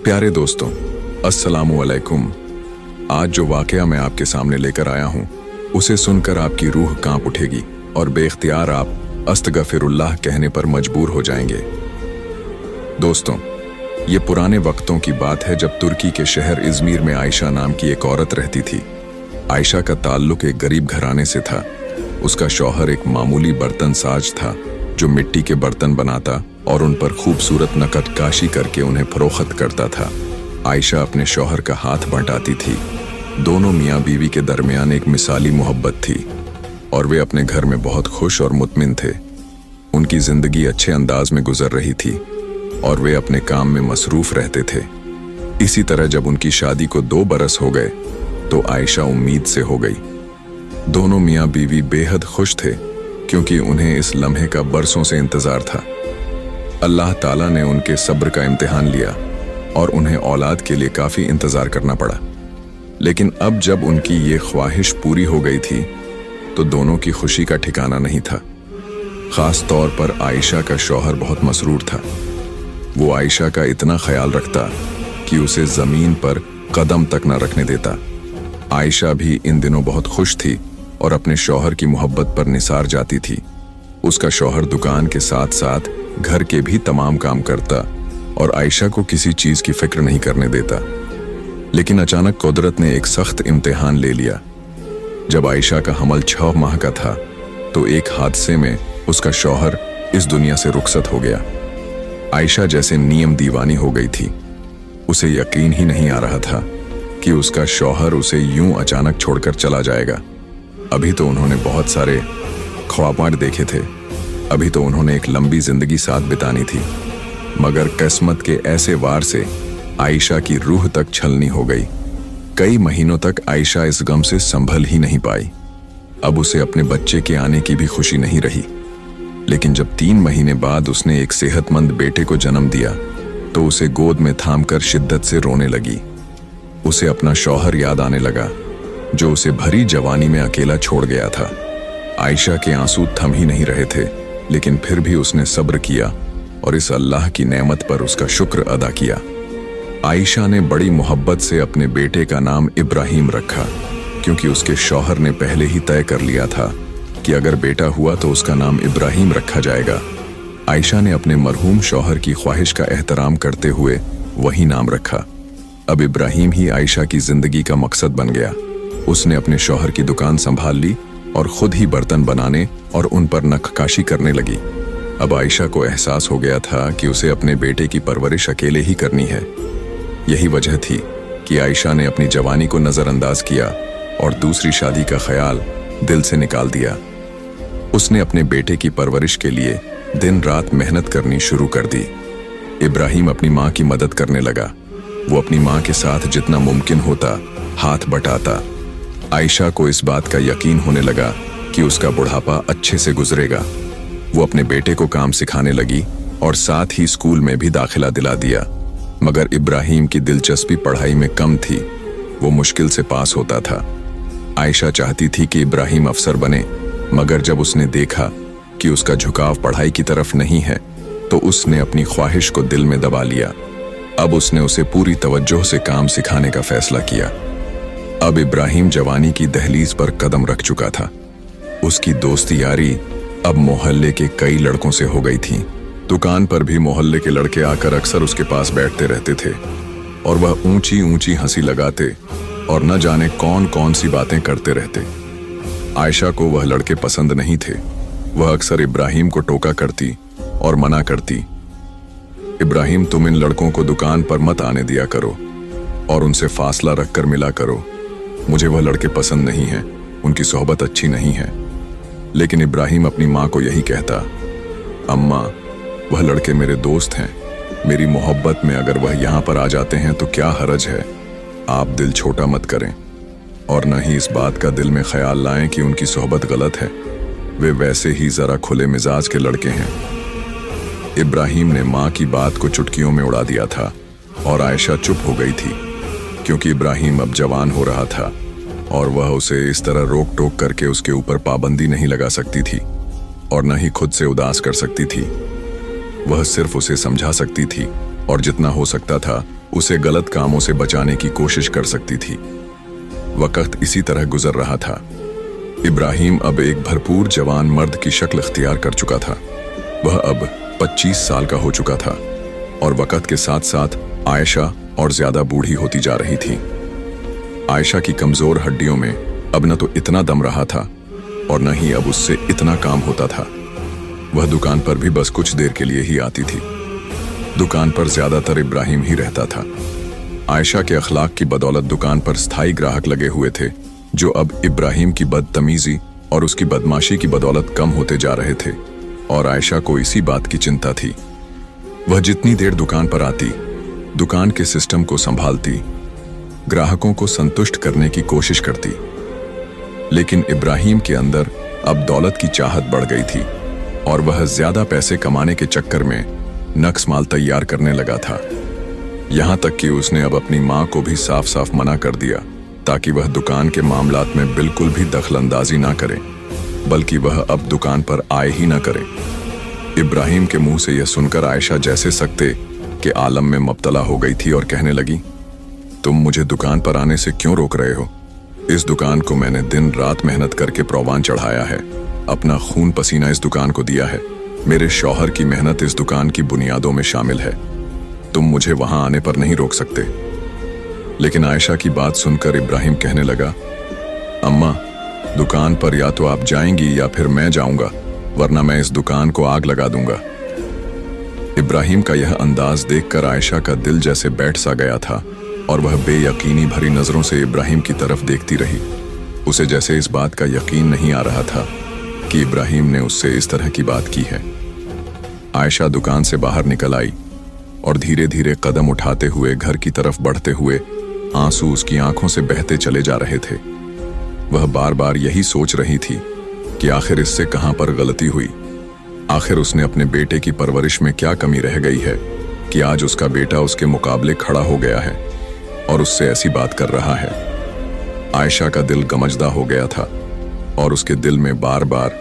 प्यारे दोस्तों, अस्सलामु अलैकुम। आज जो वाकया मैं आपके सामने लेकर आया हूँ, उसे सुनकर आपकी रूह कांप उठेगी और बेख्तियार आप अस्तगफिरुल्लाह कहने पर मजबूर हो जाएंगे। दोस्तों, ये पुराने वक्तों की बात है जब तुर्की के शहर इज़मीर में आयशा नाम की एक औरत रहती थी। आयशा का ताल्लुक एक गरीब घराने से था। उसका शौहर एक मामूली बर्तन साज था जो मिट्टी के बर्तन बनाता और उन पर खूबसूरत नक्काशी करके उन्हें फरोख्त करता था। आयशा अपने शौहर का हाथ बंटाती थी। दोनों मियाँ बीवी के दरमियान एक मिसाली मोहब्बत थी और वे अपने घर में बहुत खुश और मुतमिन थे। उनकी जिंदगी अच्छे अंदाज में गुजर रही थी और वे अपने काम में मसरूफ रहते थे। इसी तरह जब उनकी शादी को 2 बरस हो गए तो आयशा उम्मीद से हो गई। दोनों मियाँ बीवी बेहद खुश थे क्योंकि उन्हें इस लम्हे का बरसों से इंतजार था। अल्लाह ताला ने उनके सब्र का इम्तिहान लिया और उन्हें औलाद के लिए काफ़ी इंतज़ार करना पड़ा। लेकिन अब जब उनकी ये ख्वाहिश पूरी हो गई थी तो दोनों की खुशी का ठिकाना नहीं था। ख़ास तौर पर आयशा का शौहर बहुत मसरूर था। वो आयशा का इतना ख्याल रखता कि उसे ज़मीन पर कदम तक न रखने देता। आयशा भी इन दिनों बहुत खुश थी और अपने शौहर की मोहब्बत पर निसार जाती थी। उसका शौहर दुकान के साथ साथ घर के भी तमाम काम करता और आयशा को किसी चीज़ की फिक्र नहीं करने देता। लेकिन अचानक कुदरत ने एक सख्त इम्तिहान ले लिया। जब आयशा का हमल 6 माह का था तो एक हादसे में उसका शौहर इस दुनिया से रुखसत हो गया। आयशा जैसे नियम दीवानी हो गई थी। उसे यकीन ही नहीं आ रहा था कि उसका शौहर उसे यूं अचानक छोड़कर चला जाएगा। अभी तो उन्होंने बहुत सारे ख्वाबात देखे थे, अभी तो उन्होंने एक लंबी जिंदगी साथ बितानी थी, मगर किस्मत के ऐसे वार से आयशा की रूह तक छलनी हो गई। कई महीनों तक आयशा इस गम से संभल ही नहीं पाई। अब उसे अपने बच्चे के आने की भी खुशी नहीं रही। लेकिन जब 3 महीने बाद उसने एक सेहतमंद बेटे को जन्म दिया तो उसे गोद में थामकर शिद्दत से रोने लगी। उसे अपना शौहर याद आने लगा जो उसे भरी जवानी में अकेला छोड़ गया था। आयशा के आंसू थम ही नहीं रहे थे, लेकिन फिर भी उसने सब्र किया और इस अल्लाह की नेमत पर उसका शुक्र अदा किया। आयशा ने बड़ी मोहब्बत से अपने बेटे का नाम इब्राहिम रखा क्योंकि उसके शौहर ने पहले ही तय कर लिया था कि अगर बेटा हुआ तो उसका नाम इब्राहिम रखा जाएगा। आयशा ने अपने मरहूम शौहर की ख्वाहिश का एहतराम करते हुए वही नाम रखा। अब इब्राहिम ही आयशा की जिंदगी का मकसद बन गया। उसने अपने शौहर की दुकान संभाल ली और खुद ही बर्तन बनाने और उन पर नक्काशी करने लगी। अब आयशा को एहसास हो गया था कि उसे अपने बेटे की परवरिश अकेले ही करनी है। यही वजह थी कि आयशा ने अपनी जवानी को नज़रअंदाज किया और दूसरी शादी का ख्याल दिल से निकाल दिया। उसने अपने बेटे की परवरिश के लिए दिन रात मेहनत करनी शुरू कर दी। इब्राहिम अपनी माँ की मदद करने लगा। वो अपनी माँ के साथ जितना मुमकिन होता हाथ बटाता। आयशा को इस बात का यकीन होने लगा कि उसका बुढ़ापा अच्छे से गुजरेगा। वो अपने बेटे को काम सिखाने लगी और साथ ही स्कूल में भी दाखिला दिला दिया। मगर इब्राहिम की दिलचस्पी पढ़ाई में कम थी। वो मुश्किल से पास होता था। आयशा चाहती थी कि इब्राहिम अफसर बने, मगर जब उसने देखा कि उसका झुकाव पढ़ाई की तरफ नहीं है तो उसने अपनी ख्वाहिश को दिल में दबा लिया। अब उसने उसे पूरी तवज्जो से काम सिखाने का फैसला किया। अब इब्राहिम जवानी की दहलीज पर कदम रख चुका था। उसकी दोस्ती यारी अब मोहल्ले के कई लड़कों से हो गई थी। दुकान पर भी मोहल्ले के लड़के आकर अक्सर उसके पास बैठते रहते थे और वह ऊंची ऊंची हंसी लगाते और न जाने कौन कौन सी बातें करते रहते। आयशा को वह लड़के पसंद नहीं थे। वह अक्सर इब्राहिम को टोका करती और मना करती, इब्राहिम तुम इन लड़कों को दुकान पर मत आने दिया करो और उनसे फासला रखकर मिला करो। मुझे वह लड़के पसंद नहीं हैं, उनकी सोहबत अच्छी नहीं है। लेकिन इब्राहिम अपनी माँ को यही कहता, अम्मा वह लड़के मेरे दोस्त हैं, मेरी मोहब्बत में अगर वह यहाँ पर आ जाते हैं तो क्या हरज है। आप दिल छोटा मत करें और न ही इस बात का दिल में ख्याल लाएं कि उनकी सोहबत गलत है। वे वैसे ही ज़रा खुले मिजाज के लड़के हैं। इब्राहिम ने माँ की बात को चुटकियों में उड़ा दिया था और आयशा चुप हो गई थी क्योंकि इब्राहिम अब जवान हो रहा था और वह उसे इस तरह रोक टोक करके उसके ऊपर पाबंदी नहीं लगा सकती थी और न ही खुद से उदास कर सकती थी। वह सिर्फ उसे समझा सकती थी और जितना हो सकता था उसे गलत कामों से बचाने की कोशिश कर सकती थी। वक्त इसी तरह गुजर रहा था। इब्राहिम अब एक भरपूर जवान मर्द की शक्ल इख्तियार कर चुका था। वह अब 25 साल का हो चुका था और वक्त के साथ साथ आयशा और ज्यादा बूढ़ी होती जा रही थी। आयशा की कमजोर हड्डियों में अब न तो इतना दम रहा था और न ही अब उससे इतना काम होता था। वह दुकान पर भी बस कुछ देर के लिए ही आती थी। दुकान पर ज्यादातर इब्राहिम ही रहता था। आयशा के अखलाक की बदौलत दुकान पर स्थायी ग्राहक लगे हुए थे, जो अब इब्राहिम की बदतमीजी और उसकी बदमाशी की बदौलत कम होते जा रहे थे, और आयशा को इसी बात की चिंता थी। वह जितनी देर दुकान पर आती, दुकान के सिस्टम को संभालती, ग्राहकों को संतुष्ट करने की कोशिश करती, लेकिन इब्राहिम के अंदर अब दौलत की चाहत बढ़ गई थी और वह ज्यादा पैसे कमाने के चक्कर में नक्स माल तैयार करने लगा था। यहां तक कि उसने अब अपनी मां को भी साफ साफ मना कर दिया ताकि वह दुकान के मामलात में बिल्कुल भी दखलंदाजी ना करे, बल्कि वह अब दुकान पर आए ही ना करे। इब्राहिम के मुंह से यह सुनकर आयशा जैसे सकते के आलम में मुब्तला हो गई थी और कहने लगी, तुम मुझे दुकान पर आने से क्यों रोक रहे हो? इस दुकान को मैंने दिन रात मेहनत करके प्रोवान चढ़ाया है, अपना खून पसीना इस दुकान को दिया है, मेरे शौहर की मेहनत इस दुकान की बुनियादों में शामिल है। तुम मुझे वहां आने पर नहीं रोक सकते। लेकिन आयशा की बात सुनकर इब्राहिम कहने लगा, अम्मा, दुकान पर या तो आप जाएंगी या फिर मैं जाऊंगा, वरना मैं इस दुकान को आग लगा दूंगा। इब्राहिम का यह अंदाज देखकर आयशा का दिल जैसे बैठ सा गया था और वह बेयकीनी भरी नजरों से इब्राहिम की तरफ देखती रही। उसे जैसे इस बात का यकीन नहीं आ रहा था कि इब्राहिम ने उससे इस तरह की बात की है। आयशा दुकान से बाहर निकल आई और धीरे धीरे कदम उठाते हुए घर की तरफ बढ़ते हुए आंसू उसकी आंखों से बहते चले जा रहे थे। वह बार बार यही सोच रही थी कि आखिर इससे कहां पर गलती हुई, आखिर उसने अपने बेटे की परवरिश में क्या कमी रह गई है कि आज उसका बेटा उसके मुकाबले खड़ा हो गया है और उससे ऐसी बात कर रहा है। आयशा का दिल गमजदा हो गया था और उसके दिल में बार बार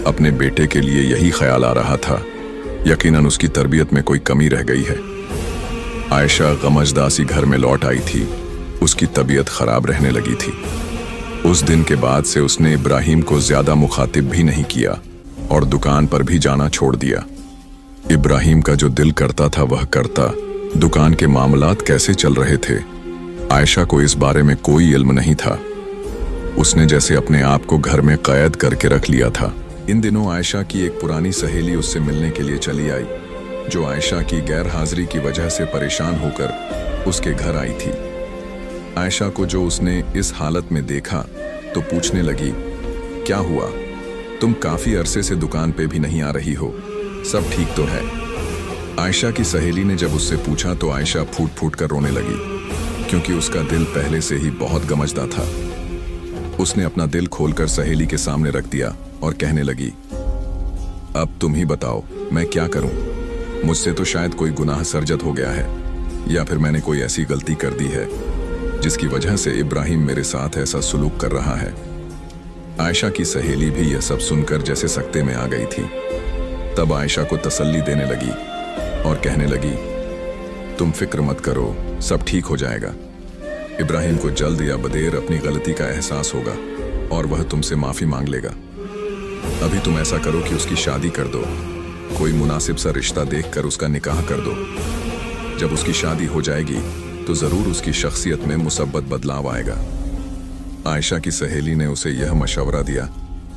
अपने बेटे के लिए यही ख्याल आ रहा था, यकीनन उसकी तरबियत में कोई कमी रह गई है। आयशा गमजदा सी घर में लौट आई थी। उसकी तबीयत खराब रहने लगी थी। उस दिन के बाद से उसने इब्राहिम को ज्यादा मुखातिब भी नहीं किया और दुकान पर भी जाना छोड़ दिया। इब्राहिम का जो दिल करता था वह करता। दुकान के मामलात कैसे चल रहे थे, आयशा को इस बारे में कोई इल्म नहीं था। उसने जैसे अपने आप को घर में कैद करके रख लिया था। इन दिनों आयशा की एक पुरानी सहेली उससे मिलने के लिए चली आई, जो आयशा की गैर हाजिरी की वजह से परेशान होकर उसके घर आई थी। आयशा को जो उसने इस हालत में देखा तो पूछने लगी, क्या हुआ? तुम काफी अरसे से दुकान पे भी नहीं आ रही हो, सब ठीक तो है? आयशा की सहेली ने जब उससे पूछा तो आयशा फूट फूट कर रोने लगी, क्योंकि उसका दिल पहले से ही बहुत गमजदा था। उसने अपना दिल खोलकर सहेली के सामने रख दिया और कहने लगी, अब तुम ही बताओ मैं क्या करूं? मुझसे तो शायद कोई गुनाह सरजद हो गया है, या फिर मैंने कोई ऐसी गलती कर दी है जिसकी वजह से इब्राहिम मेरे साथ ऐसा सुलूक कर रहा है। आयशा की सहेली भी यह सब सुनकर जैसे सकते में आ गई थी। तब आयशा को तसल्ली देने लगी और कहने लगी, तुम फिक्र मत करो, सब ठीक हो जाएगा। इब्राहिम को जल्द या बदेर अपनी गलती का एहसास होगा और वह तुमसे माफी मांग लेगा। अभी तुम ऐसा करो कि उसकी शादी कर दो, कोई मुनासिब सा रिश्ता देखकर उसका निकाह कर दो। जब उसकी शादी हो जाएगी तो जरूर उसकी शख्सियत में मुसब्बत बदलाव आएगा। आयशा की सहेली ने उसे यह मशवरा दिया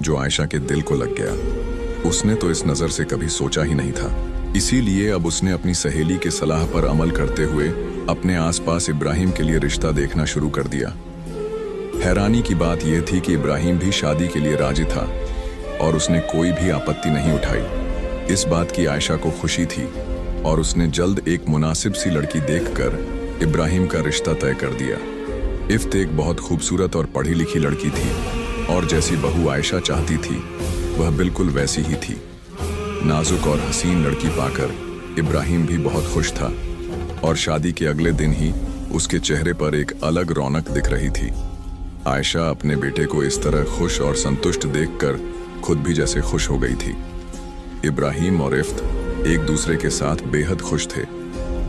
जो आयशा के दिल को लग गया। उसने तो इस नजर से कभी सोचा ही नहीं था। इसीलिए अब उसने अपनी सहेली की सलाह पर अमल करते हुए अपने आसपास इब्राहिम के लिए रिश्ता देखना शुरू कर दिया। हैरानी की बात यह थी कि इब्राहिम भी शादी के लिए राजी था और उसने कोई भी आपत्ति नहीं उठाई। इस बात की आयशा को खुशी थी और उसने जल्द एक मुनासिब सी लड़की देखकर इब्राहिम का रिश्ता तय कर दिया। इफ्त एक बहुत खूबसूरत और पढ़ी लिखी लड़की थी और जैसी बहू आयशा चाहती थी वह बिल्कुल वैसी ही थी। नाजुक और हसीन लड़की पाकर इब्राहिम भी बहुत खुश था और शादी के अगले दिन ही उसके चेहरे पर एक अलग रौनक दिख रही थी। आयशा अपने बेटे को इस तरह खुश और संतुष्ट देखकर खुद भी जैसे खुश हो गई थी। इब्राहिम और इफ्त एक दूसरे के साथ बेहद खुश थे।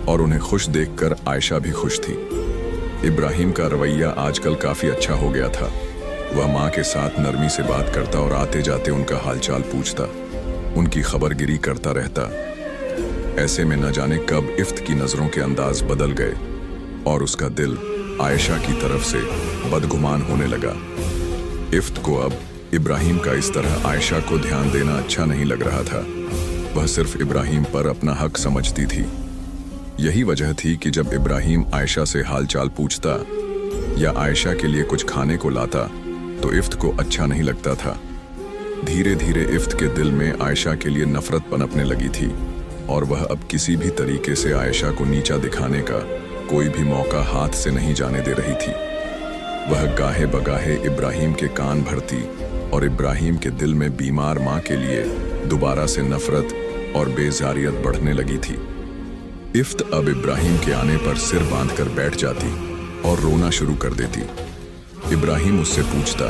और उन्हें खुश देखकर आयशा भी खुश थी। इब्राहिम का रवैया आजकल काफी अच्छा हो गया था। वह माँ के साथ नरमी से बात करता और आते जाते उनका हालचाल पूछता, उनकी खबरगिरी करता रहता। ऐसे में न जाने कब इफ्त की नजरों के अंदाज बदल गए और उसका दिल आयशा की तरफ से बदगुमान होने लगा। इफ्त को अब इब्राहिम का इस तरह आयशा को ध्यान देना अच्छा नहीं लग रहा था। वह सिर्फ इब्राहिम पर अपना हक समझती थी। यही वजह थी कि जब इब्राहिम आयशा से हालचाल पूछता या आयशा के लिए कुछ खाने को लाता तो इफ्त को अच्छा नहीं लगता था। धीरे धीरे इफ्त के दिल में आयशा के लिए नफरत पनपने लगी थी और वह अब किसी भी तरीके से आयशा को नीचा दिखाने का कोई भी मौका हाथ से नहीं जाने दे रही थी। वह गाहे बगाहे इब्राहिम के कान भरती और इब्राहिम के दिल में बीमार माँ के लिए दोबारा से नफरत और बेजारियत बढ़ने लगी थी। इफ्त अब इब्राहिम के आने पर सिर बांधकर बैठ जाती और रोना शुरू कर देती। इब्राहिम उससे पूछता,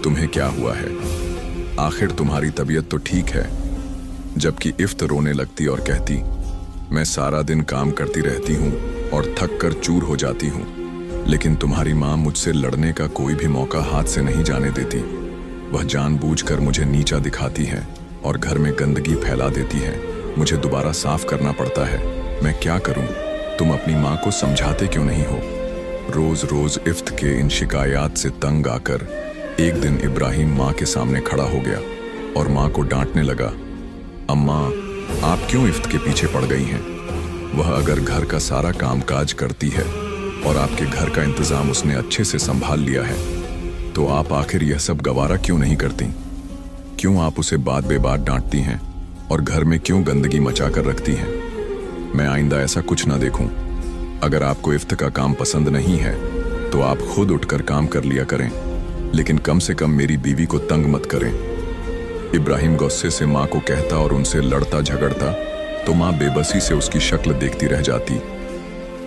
तुम्हें क्या हुआ है? आखिर तुम्हारी तबीयत तो ठीक है। जबकि इफ्त रोने लगती और कहती, मैं सारा दिन काम करती रहती हूँ और थक कर चूर हो जाती हूँ, लेकिन तुम्हारी माँ मुझसे लड़ने का कोई भी मौका हाथ से नहीं जाने देती। वह जानबूझकर मुझे नीचा दिखाती है और घर में गंदगी फैला देती है। मुझे दोबारा साफ करना पड़ता है। मैं क्या करूं? तुम अपनी माँ को समझाते क्यों नहीं हो? रोज रोज इफ्त के इन शिकायत से तंग आकर एक दिन इब्राहिम माँ के सामने खड़ा हो गया और माँ को डांटने लगा, अम्मा, आप क्यों इफ्त के पीछे पड़ गई हैं? वह अगर घर का सारा कामकाज करती है और आपके घर का इंतजाम उसने अच्छे से संभाल लिया है, तो आप आखिर यह सब गवारा क्यों नहीं करती? क्यों आप उसे बात बेबात डांटती हैं और घर में क्यों गंदगी मचा कर रखती हैं? मैं आइंदा ऐसा कुछ ना देखूं। अगर आपको इफ्त का काम पसंद नहीं है तो आप खुद उठकर काम कर लिया करें, लेकिन कम से कम मेरी बीवी को तंग मत करें। इब्राहिम गुस्से से माँ को कहता और उनसे लड़ता झगड़ता तो माँ बेबसी से उसकी शक्ल देखती रह जाती,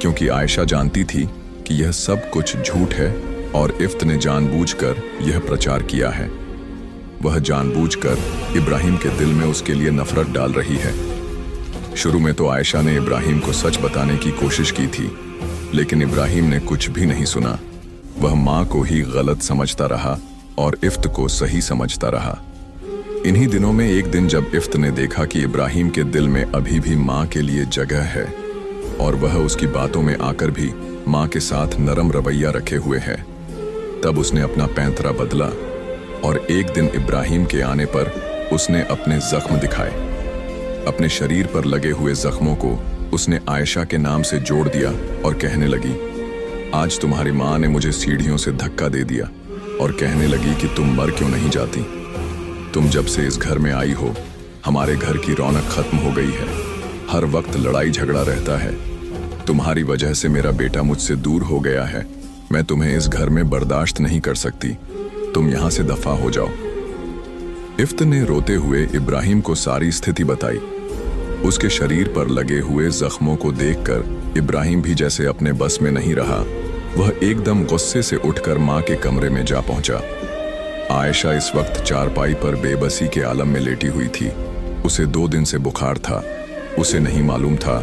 क्योंकि आयशा जानती थी कि यह सब कुछ झूठ है और इफ्त ने जानबूझकर यह प्रचार किया है। वह जानबूझकर इब्राहिम के दिल में उसके लिए नफरत डाल रही है। शुरू में तो आयशा ने इब्राहिम को सच बताने की कोशिश की थी, लेकिन इब्राहिम ने कुछ भी नहीं सुना। वह माँ को ही गलत समझता रहा और इफ्त को सही समझता रहा। इन्हीं दिनों में एक दिन जब इफ्त ने देखा कि इब्राहिम के दिल में अभी भी माँ के लिए जगह है और वह उसकी बातों में आकर भी माँ के साथ नरम रवैया रखे हुए है, तब उसने अपना पैंतरा बदला और एक दिन इब्राहिम के आने पर उसने अपने जख्म दिखाए। अपने शरीर पर लगे हुए जख्मों को उसने आयशा के नाम से जोड़ दिया और कहने लगी, आज तुम्हारी माँ ने मुझे सीढ़ियों से धक्का दे दिया और कहने लगी कि तुम मर क्यों नहीं जाती? तुम जब से इस घर में आई हो, हमारे घर की रौनक खत्म हो गई है। हर वक्त लड़ाई झगड़ा रहता है। तुम्हारी वजह से मेरा बेटा मुझसे दूर हो गया है। मैं तुम्हें इस घर में बर्दाश्त नहीं कर सकती। तुम यहां से दफा हो जाओ। इफ्त ने रोते हुए इब्राहिम को सारी स्थिति बताई। उसके शरीर पर लगे हुए जख्मों को देखकर इब्राहिम भी जैसे अपने बस में नहीं रहा। वह एकदम गुस्से से उठकर माँ के कमरे में जा पहुंचा। आयशा इस वक्त चारपाई पर बेबसी के आलम में लेटी हुई थी। उसे 2 दिन से बुखार था। उसे नहीं मालूम था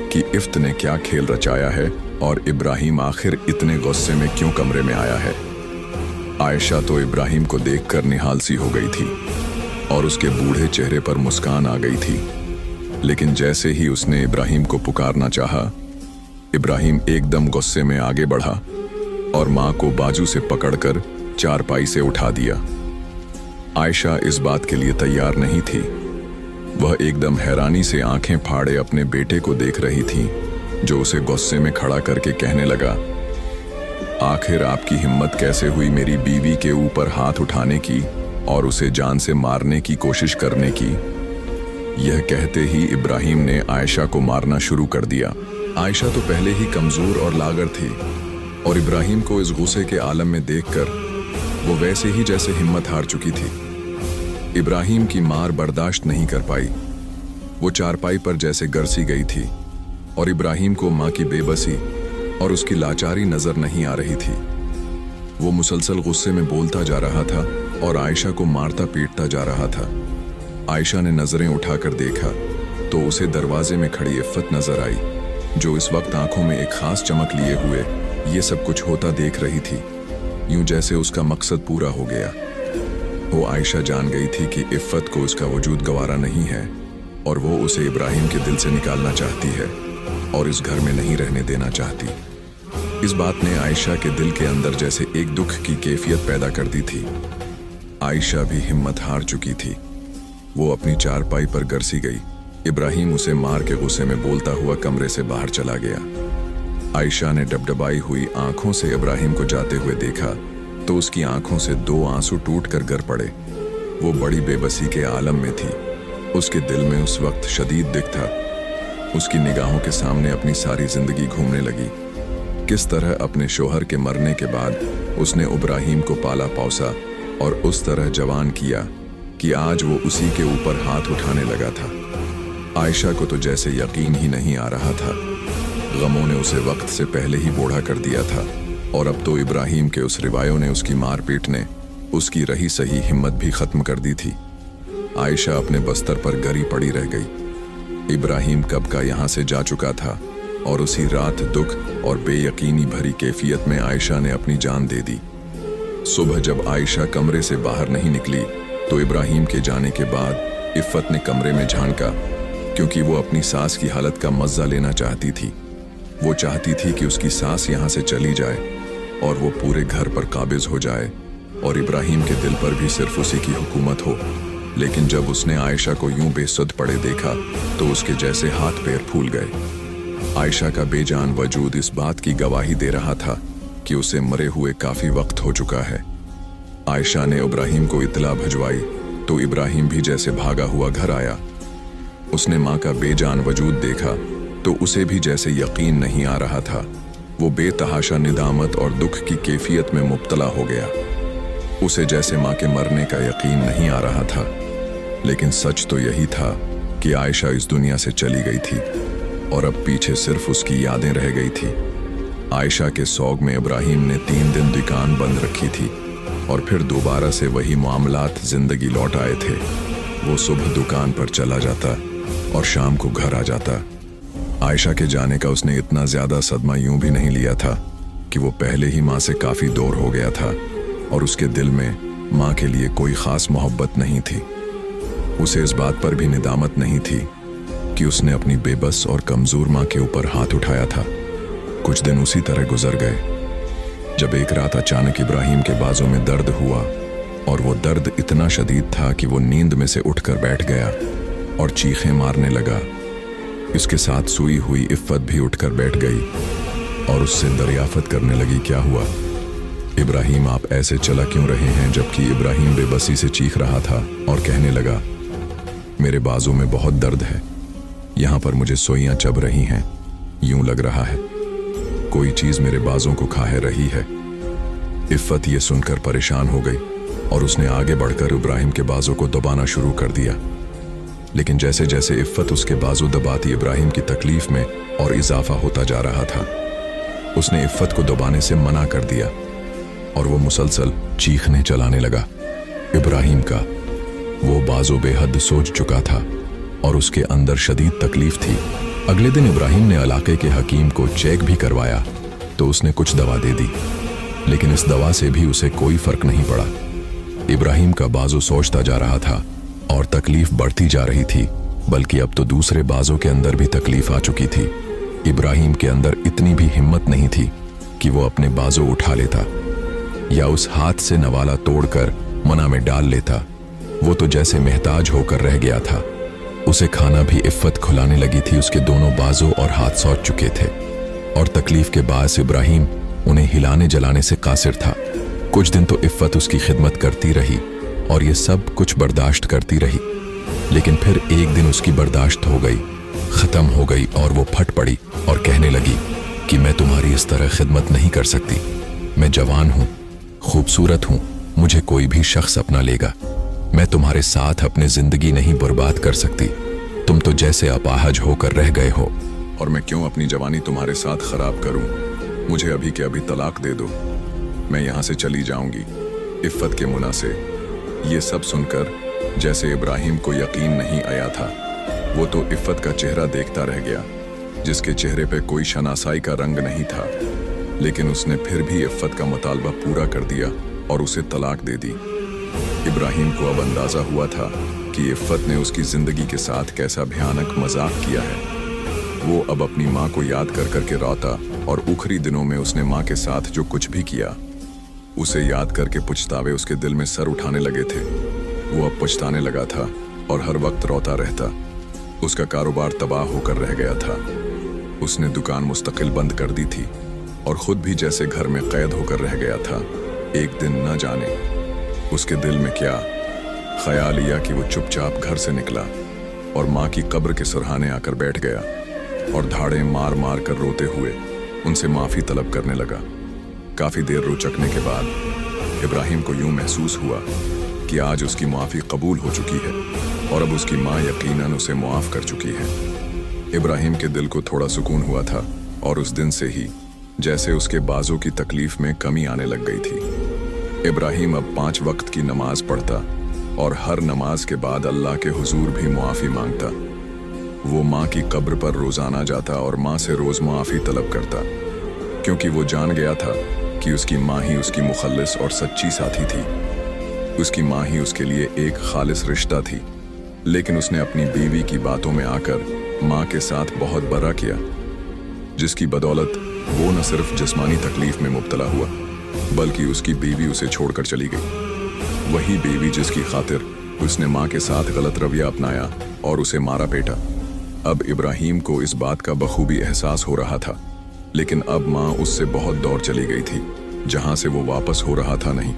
कि इफ्त ने क्या खेल रचाया है और इब्राहिम आखिर इतने गुस्से में क्यों कमरे में आया है। आयशा तो इब्राहिम को देखकर निहाल सी हो गई थी और उसके बूढ़े चेहरे पर मुस्कान आ गई थी, लेकिन जैसे ही उसने इब्राहिम को पुकारना चाहा, इब्राहिम एकदम गुस्से में आगे बढ़ा और माँ को बाजू से पकड़कर चारपाई से उठा दिया। आयशा इस बात के लिए तैयार नहीं थी। वह एकदम हैरानी से आंखें फाड़े अपने बेटे को देख रही थी, जो उसे गुस्से में खड़ा करके कहने लगा, आखिर आपकी हिम्मत कैसे हुई मेरी बीवी के ऊपर हाथ उठाने की और उसे जान से मारने की कोशिश करने की? यह कहते ही इब्राहिम ने आयशा को मारना शुरू कर दिया। आयशा तो पहले ही कमजोर और लागर थी और इब्राहिम को इस गुस्से के आलम में देखकर वो वैसे ही जैसे हिम्मत हार चुकी थी। इब्राहिम की मार बर्दाश्त नहीं कर पाई। वो चारपाई पर जैसे गरसी गई थी और इब्राहिम को माँ की बेबसी और उसकी लाचारी नजर नहीं आ रही थी। वो मुसलसल गुस्से में बोलता जा रहा था और आयशा को मारता पीटता जा रहा था। आयशा ने नजरें उठाकर देखा तो उसे दरवाजे में खड़ी इफ्फत नजर आई। जो इस वक्त आंखों में एक खास चमक लिए हुए ये सब कुछ होता देख रही थी, यूं जैसे उसका मकसद पूरा हो गया। वो आयशा जान गई थी कि इफ़्फ़त को उसका वजूद गवारा नहीं है और वो उसे इब्राहिम के दिल से निकालना चाहती है और इस घर में नहीं रहने देना चाहती। इस बात ने आयशा के दिल के अंदर जैसे एक दुख की कैफियत पैदा कर दी थी। आयशा भी हिम्मत हार चुकी थी। वो अपनी चारपाई पर गरसी गई। इब्राहिम उसे मार के गुस्से में बोलता हुआ कमरे से बाहर चला गया। आयशा ने डबडबाई हुई आंखों से इब्राहिम को जाते हुए देखा तो उसकी आंखों से 2 आंसू टूट कर गिर पड़े। वो बड़ी बेबसी के आलम में थी। उसके दिल में उस वक्त शदीद दिख था। उसकी निगाहों के सामने अपनी सारी जिंदगी घूमने लगी। किस तरह अपने शोहर के मरने के बाद उसने इब्राहिम को पाला पौसा और उस तरह जवान किया कि आज वो उसी के ऊपर हाथ उठाने लगा था। आयशा को तो जैसे यकीन ही नहीं आ रहा था। गमों ने उसे वक्त से पहले ही बूढ़ा कर दिया था और अब तो इब्राहिम के उस रिवायों ने, उसकी मारपीट ने उसकी रही सही हिम्मत भी खत्म कर दी थी। आयशा अपने बस्तर पर गरी पड़ी रह गई। इब्राहिम कब का यहाँ से जा चुका था और उसी रात दुख और बेयकीनी भरी कैफियत में आयशा ने अपनी जान दे दी। सुबह जब आयशा कमरे से बाहर नहीं निकली तो इब्राहिम के जाने के बाद इफ़्फ़त ने कमरे में झांका, क्योंकि वो अपनी सास की हालत का मज़ा लेना चाहती थी। वो चाहती थी कि उसकी सास यहाँ से चली जाए और वो पूरे घर पर काबिज हो जाए और इब्राहिम के दिल पर भी सिर्फ उसी की हुकूमत हो। लेकिन जब उसने आयशा को यूं बेसुध पड़े देखा तो उसके जैसे हाथ पैर फूल गए। आयशा का बेजान वजूद इस बात की गवाही दे रहा था कि उसे मरे हुए काफी वक्त हो चुका है। आयशा ने इब्राहिम को इत्तला भिजवाई तो इब्राहिम भी जैसे भागा हुआ घर आया। उसने माँ का बेजान वजूद देखा तो उसे भी जैसे यकीन नहीं आ रहा था। वो बेतहाशा निदामत और दुख की कैफियत में मुब्तला हो गया। उसे जैसे माँ के मरने का यकीन नहीं आ रहा था। लेकिन सच तो यही था कि आयशा इस दुनिया से चली गई थी और अब पीछे सिर्फ उसकी यादें रह गई थी। आयशा के सोग में इब्राहिम ने 3 दिन दुकान बंद रखी थी और फिर दोबारा से वही मामलात जिंदगी लौट आए थे। वो सुबह दुकान पर चला जाता और शाम को घर आ जाता। आयशा के जाने का उसने इतना ज्यादा सदमा यूं भी नहीं लिया था कि वो पहले ही माँ से काफी दूर हो गया था और उसके दिल में माँ के लिए कोई खास मोहब्बत नहीं थी। उसे इस बात पर भी निदामत नहीं थी कि उसने अपनी बेबस और कमजोर माँ के ऊपर हाथ उठाया था। कुछ दिन उसी तरह गुजर गए जब एक रात अचानक इब्राहिम के बाजों में दर्द हुआ और वो दर्द इतना शदीद था कि वो नींद में से उठकर बैठ गया और चीखें मारने लगा। इसके साथ सोई हुई इफ़्फ़त भी उठकर बैठ गई और उससे दरियाफत करने लगी, क्या हुआ इब्राहिम, आप ऐसे चला क्यों रहे हैं? जबकि इब्राहिम बेबसी से चीख रहा था और कहने लगा, मेरे बाजू में बहुत दर्द है, यहाँ पर मुझे सोइयां चब रही हैं, यूं लग रहा है कोई चीज मेरे बाजों को खा रही है। इफ़्फ़त ये सुनकर परेशान हो गई और उसने आगे बढ़कर इब्राहिम के बाजों को दबाना शुरू कर दिया। लेकिन जैसे जैसे इफ़्फ़त उसके बाजू दबाती इब्राहिम की तकलीफ में और इजाफा होता जा रहा था। उसने इफ़्फ़त को दबाने से मना कर दिया और वो मुसलसल चीखने चलाने लगा। इब्राहिम का वो बाजू बेहद सोच चुका था और उसके अंदर शदीद तकलीफ थी। अगले दिन इब्राहिम ने इलाके के हकीम को चेक भी करवाया तो उसने कुछ दवा दे दी, लेकिन इस दवा से भी उसे कोई फर्क नहीं पड़ा। इब्राहिम का बाजू सोचता जा रहा था और तकलीफ बढ़ती जा रही थी, बल्कि अब तो दूसरे बाजों के अंदर भी तकलीफ आ चुकी थी। इब्राहिम के अंदर इतनी भी हिम्मत नहीं थी कि वो अपने बाजू उठा लेता या उस हाथ से नवाला तोड़कर मना में डाल लेता। वो तो जैसे महताज होकर रह गया था। उसे खाना भी इफ़्फ़त खुलाने लगी थी। उसके दोनों बाजू और हाथ सूज चुके थे और तकलीफ के बायस इब्राहिम उन्हें हिलाने जलाने से कासिर था। कुछ दिन तो इफ़्फ़त उसकी खिदमत करती रही और ये सब कुछ बर्दाश्त करती रही, लेकिन फिर एक दिन उसकी बर्दाश्त हो गई, ख़त्म हो गई और वो फट पड़ी और कहने लगी कि मैं तुम्हारी इस तरह खिदमत नहीं कर सकती। मैं जवान हूँ, खूबसूरत हूँ, मुझे कोई भी शख्स अपना लेगा। मैं तुम्हारे साथ अपनी जिंदगी नहीं बर्बाद कर सकती। तुम तो जैसे अपाहज होकर रह गए हो। और मैं क्यों अपनी जवानी तुम्हारे साथ खराब करूं? मुझे अभी के अभी तलाक दे दो, मैं यहाँ से चली जाऊंगी इफ़्फ़त के मुना से। ये सब सुनकर जैसे इब्राहिम को यकीन नहीं आया था। वो तो इफ़्फ़त का चेहरा देखता रह गया। जिसके चेहरे पे कोई शनासाई का रंग नहीं था, लेकिन उसने फिर भी इफ़्फ़त का मुतालबा पूरा कर दिया और उसे तलाक दे दी। इब्राहिम को अब अंदाज़ा हुआ था कि इफ़्फ़त ने उसकी ज़िंदगी के साथ कैसा भयानक मजाक किया है। वो अब अपनी माँ को याद कर कर के रोता और उखरी दिनों में उसने माँ के साथ जो कुछ भी किया उसे याद करके पछतावे उसके दिल में सर उठाने लगे थे। वो अब पछताने लगा था और हर वक्त रोता रहता। उसका कारोबार तबाह होकर रह गया था। उसने दुकान मुस्तकिल बंद कर दी थी और खुद भी जैसे घर में कैद होकर रह गया था। एक दिन न जाने उसके दिल में क्या ख्याल आया कि वो चुपचाप घर से निकला और माँ की कब्र के सुरहाने आकर बैठ गया और धाड़े मार मार कर रोते हुए उनसे माफ़ी तलब करने लगा। काफ़ी देर रुचकने के बाद इब्राहिम को यूं महसूस हुआ कि आज उसकी माफ़ी कबूल हो चुकी है और अब उसकी माँ यकीनन उसे मुआफ़ कर चुकी है। इब्राहिम के दिल को थोड़ा सुकून हुआ था और उस दिन से ही जैसे उसके बाजों की तकलीफ में कमी आने लग गई थी। इब्राहिम अब 5 वक्त की नमाज पढ़ता और हर नमाज के बाद अल्लाह के हुजूर भी मुआफ़ी मांगता। वो माँ की कब्र पर रोज़ाना जाता और माँ से रोज़ मुआफ़ी तलब करता, क्योंकि वो जान गया था कि उसकी माँ ही उसकी मुखल्लिस और सच्ची साथी थी। उसकी माँ ही उसके लिए एक खालिस रिश्ता थी। लेकिन उसने अपनी बीवी की बातों में आकर माँ के साथ बहुत बड़ा किया, जिसकी बदौलत वो न सिर्फ जिस्मानी तकलीफ में मुब्तला हुआ बल्कि उसकी बीवी उसे छोड़कर चली गई। वही बीवी जिसकी खातिर उसने माँ के साथ गलत रवैया अपनाया और उसे मारा पीटा। अब इब्राहिम को इस बात का बखूबी एहसास हो रहा था, लेकिन अब माँ उससे बहुत दूर चली गई थी, जहाँ से वो वापस हो रहा था नहीं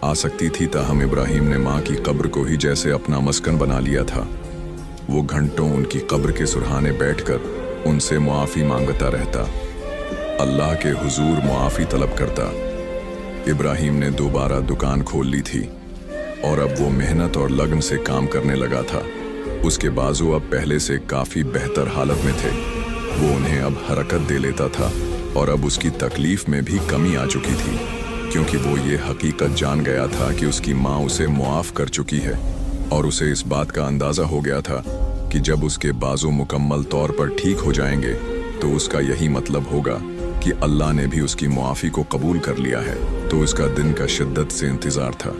आ सकती थी। ताहम इब्राहिम ने माँ की कब्र को ही जैसे अपना मस्कन बना लिया था। वो घंटों उनकी कब्र के सुरहाने बैठकर उनसे मुआफ़ी मांगता रहता, अल्लाह के हुजूर मुआफ़ी तलब करता। इब्राहिम ने दोबारा दुकान खोल ली थी और अब वो मेहनत और लगन से काम करने लगा था। उसके बाजू अब पहले से काफ़ी बेहतर हालत में थे। वो उन्हें अब हरकत दे लेता था और अब उसकी तकलीफ में भी कमी आ चुकी थी, क्योंकि वो ये हकीकत जान गया था कि उसकी माँ उसे मुआफ़ कर चुकी है और उसे इस बात का अंदाज़ा हो गया था कि जब उसके बाजू मुकम्मल तौर पर ठीक हो जाएंगे तो उसका यही मतलब होगा कि अल्लाह ने भी उसकी मुआफ़ी को कबूल कर लिया है। तो इसका दिन का शिद्दत से इंतज़ार था।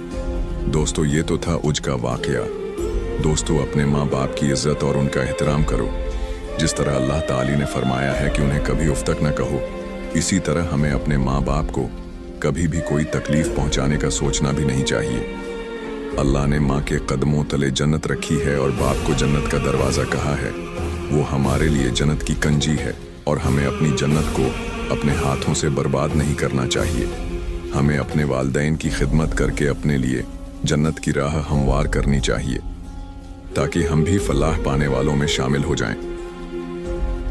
दोस्तों, ये तो था उज का वाक़या। दोस्तों, अपने माँ बाप की इज़्ज़त और उनका एहतराम करो। जिस तरह अल्लाह ताली ने फरमाया है कि उन्हें कभी उफ़ तक न कहो, इसी तरह हमें अपने माँ बाप को कभी भी कोई तकलीफ़ पहुँचाने का सोचना भी नहीं चाहिए। अल्लाह ने माँ के कदमों तले जन्नत रखी है और बाप को जन्नत का दरवाज़ा कहा है। वो हमारे लिए जन्नत की कंजी है और हमें अपनी जन्नत को अपने हाथों से बर्बाद नहीं करना चाहिए। हमें अपने वालिदैन की खिदमत करके अपने लिए जन्नत की राह हमवार करनी चाहिए, ताकि हम भी फलाह पाने वालों में शामिल हो जाएं।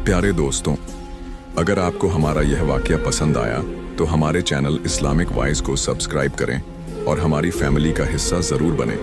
प्यारे दोस्तों, अगर आपको हमारा यह वाक़या पसंद आया तो हमारे चैनल इस्लामिक वाइज को सब्सक्राइब करें और हमारी फैमिली का हिस्सा ज़रूर बनें।